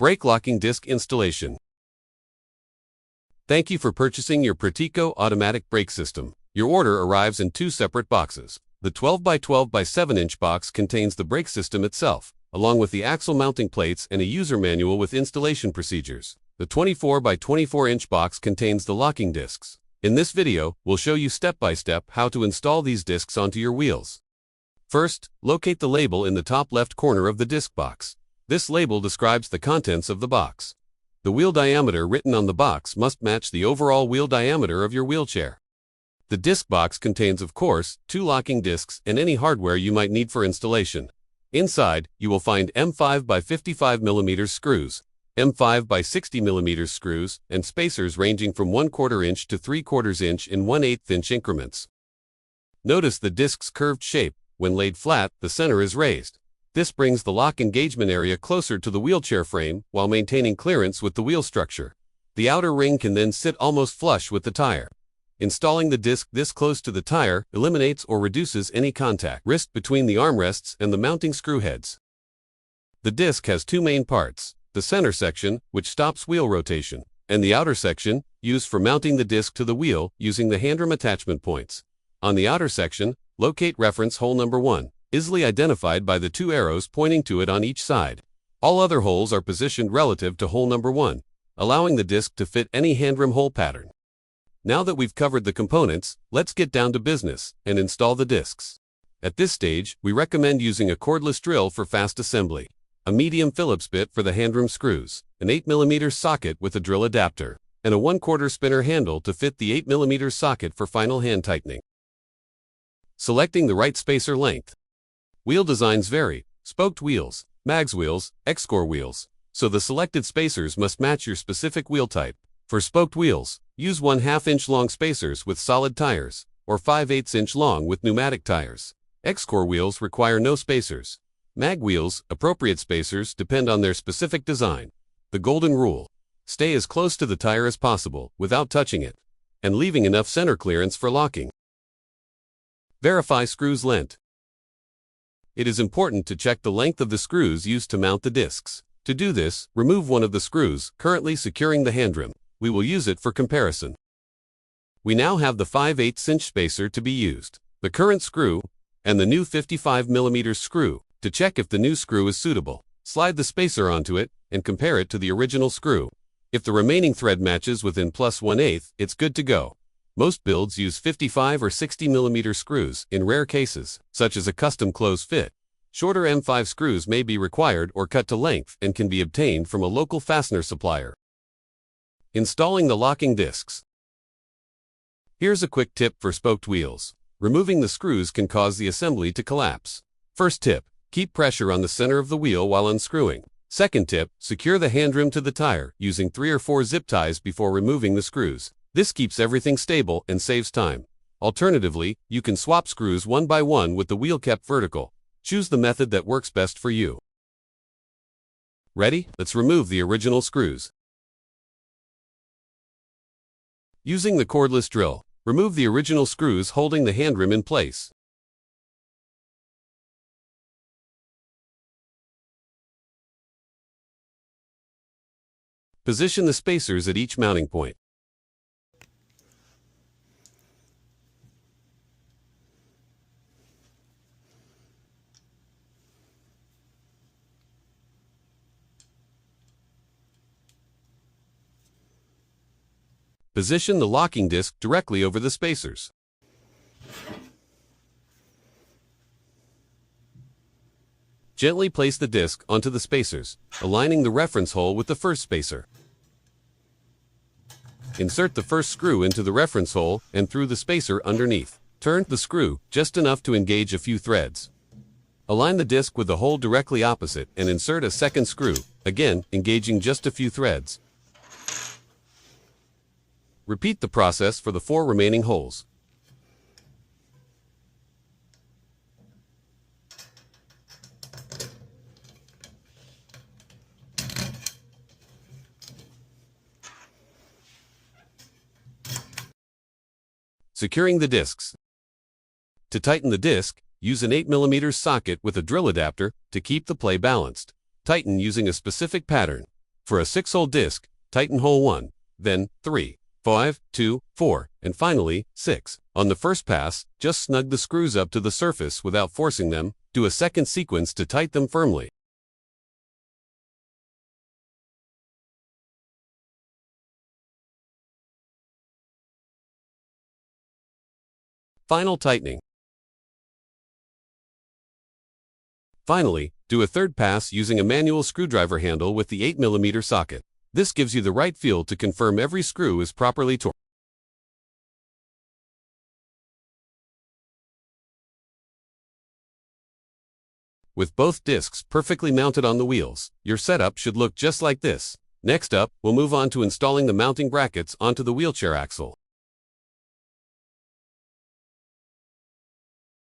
Brake locking disc installation. Thank you for purchasing your Pratico automatic brake system. Your order arrives in 2 separate boxes. The 12 by 12 by 7-inch box contains the brake system itself, along with the axle mounting plates and a user manual with installation procedures. The 24 by 24-inch box contains the locking discs. In this video, we'll show you step by step how to install these discs onto your wheels. First, locate the label in the top left corner of the disc box. This label describes the contents of the box. The wheel diameter written on the box must match the overall wheel diameter of your wheelchair. The disc box contains, of course, 2 locking discs and any hardware you might need for installation. Inside, you will find M5 by 55 mm screws, M5 by 60 mm screws, and spacers ranging from 1/4 inch to 3/4 inch in 1/8 inch increments. Notice the disc's curved shape. When laid flat, the center is raised. This brings the lock engagement area closer to the wheelchair frame while maintaining clearance with the wheel structure. The outer ring can then sit almost flush with the tire. Installing the disc this close to the tire eliminates or reduces any contact risk between the armrests and the mounting screw heads. The disc has 2 main parts: the center section, which stops wheel rotation, and the outer section, used for mounting the disc to the wheel using the handrem attachment points. On the outer section, locate reference hole number 1, easily identified by the 2 arrows pointing to it on each side. All other holes are positioned relative to hole number 1, allowing the disc to fit any handrem hole pattern. Now that we've covered the components, let's get down to business and install the discs. At this stage, we recommend using a cordless drill for fast assembly, a medium Phillips bit for the handrem screws, an 8 mm socket with a drill adapter, and a 1/4 spinner handle to fit the 8 mm socket for final hand tightening. Selecting the right spacer length. Wheel designs vary: spoked wheels, mags wheels, X-core wheels, so the selected spacers must match your specific wheel type. For spoked wheels, use 1/2 inch long spacers with solid tires, or 5/8 inch long with pneumatic tires. X-core wheels require no spacers. Mag wheels, appropriate spacers depend on their specific design. The golden rule: stay as close to the tire as possible without touching it, and leaving enough center clearance for locking. Verify screws length. It is important to check the length of the screws used to mount the discs. To do this, remove one of the screws currently securing the handrem. We will use it for comparison. We now have the 5/8 inch spacer to be used, the current screw, and the new 55 mm screw. To check if the new screw is suitable, slide the spacer onto it and compare it to the original screw. If the remaining thread matches within +1/8, it's good to go. Most builds use 55 or 60 mm screws in rare cases, such as a custom close fit. Shorter M5 screws may be required or cut to length and can be obtained from a local fastener supplier. Installing the locking discs. Here's a quick tip for spoked wheels. Removing the screws can cause the assembly to collapse. First tip: keep pressure on the center of the wheel while unscrewing. Second tip: secure the handrem to the tire using 3 or 4 zip ties before removing the screws. This keeps everything stable and saves time. Alternatively, you can swap screws one by one with the wheel kept vertical. Choose the method that works best for you. Ready? Let's remove the original screws. Using the cordless drill, remove the original screws holding the handrem in place. Position the spacers at each mounting point. Position the locking disc directly over the spacers. Gently place the disc onto the spacers, aligning the reference hole with the first spacer. Insert the first screw into the reference hole and through the spacer underneath. Turn the screw just enough to engage a few threads. Align the disc with the hole directly opposite and insert a second screw, again engaging just a few threads. Repeat the process for the 4 remaining holes. Securing the discs. To tighten the disc, use an 8 mm socket with a drill adapter to keep the play balanced. Tighten using a specific pattern. For a 6-hole disc, tighten hole 1, then 3, 5, 2, 4, and finally 6. On the first pass, just snug the screws up to the surface without forcing them. Do a second sequence to tighten them firmly. Final tightening. Finally, do a third pass using a manual screwdriver handle with the 8mm socket. This gives you the right feel to confirm every screw is properly torqued. With both discs perfectly mounted on the wheels, your setup should look just like this. Next up, we'll move on to installing the mounting brackets onto the wheelchair axle.